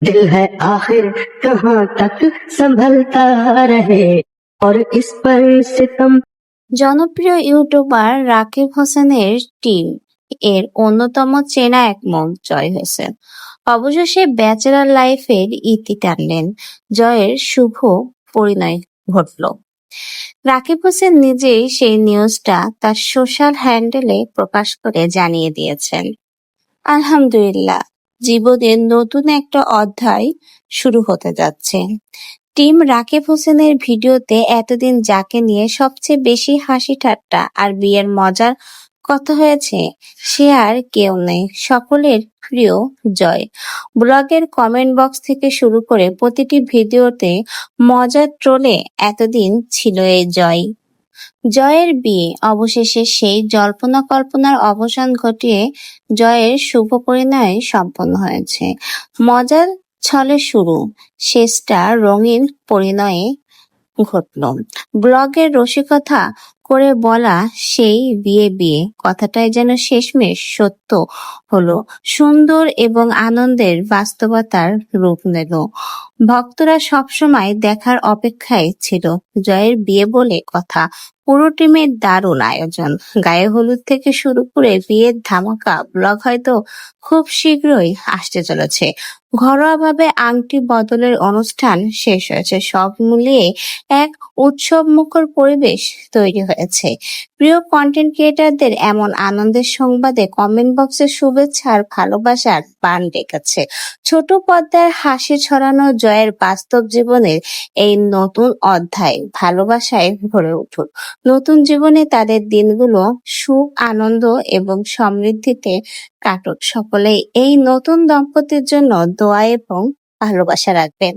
दिल है आखिर कहाँ तक संभलता रहे और इस पर सितम। জনপ্রিয় ইউটিউবার রাকিব হোসেনের টিম এর অন্যতম চেনা এক মুখ জয় হোসেন অবশেষে ব্যাচেলর লাইফের ইতি টানলেন। জয়ের শুভ পরিণয় ঘটল। রাকিব হোসেন নিজেই সেই নিউজটা তার সোশ্যাল হ্যান্ডেলে প্রকাশ করে জানিয়ে দিয়েছেন, আলহামদুলিল্লাহ, জীবনের নতুন একটা অধ্যায় শুরু হতে যাচ্ছে। টিম রাকিব হোসেনের ভিডিওতে এতদিন যাকে নিয়ে সবচেয়ে বেশি হাসি ঠাট্টা আর বিয়ের মজার কথা হয়েছে সে আর কেউ নেই, সকলের প্রিয় জয়। ব্লগের কমেন্ট বক্স থেকে শুরু করে প্রতিটি ভিডিওতে মজার ট্রোলে এতদিন ছিল এই জয়। জয়ের বিয়ে অবশেষে সেই জল্পনা কল্পনার অবসান ঘটিয়ে জয়ের শুভ পরিণয় সম্পন্ন হয়েছে। মজার ছলে শুরু, শেষটা রঙিন পরিণয়ে ঘটল। ব্লগের রসিকতা করে বলা সেই বিয়ে কথাটাই যেন শেষমেশ সত্য হলো, সুন্দর এবং আনন্দের বাস্তবতার রূপ নিল। ভক্তরা সবসময় দেখার অপেক্ষায় ছিল জয়ের বিয়ে বলে কথা। পুরো টিমের দারুণ আয়োজন, গায়ে হলুদ থেকে শুরু করে বিয়ের ধামাকা ব্লগ হয়তো খুব শীঘ্রই আসতে চলেছে। ঘরোয়াভাবে আংটি বদলের অনুষ্ঠান শেষ হয়েছে, সব মিলিয়ে এক উৎসবমুখর পরিবেশ তৈরি হয়েছে। প্রিয় কন্টেন্ট ক্রিয়েটরদের এমন আনন্দের সংবাদে কমেন্ট বক্সে শুভেচ্ছা আর ভালোবাসার বান ডেকেছে। ছোট পর্দার হাসি ছড়ানো জয়ের বাস্তব জীবনের এই নতুন অধ্যায় ভালোবাসায় ভরে উঠুক। নতুন জীবনে তাদের দিনগুলো সুখ, আনন্দ এবং সমৃদ্ধিতে কাটুক। সকলেই এই নতুন দম্পতির জন্য দোয়া এবং ভালোবাসা রাখবেন।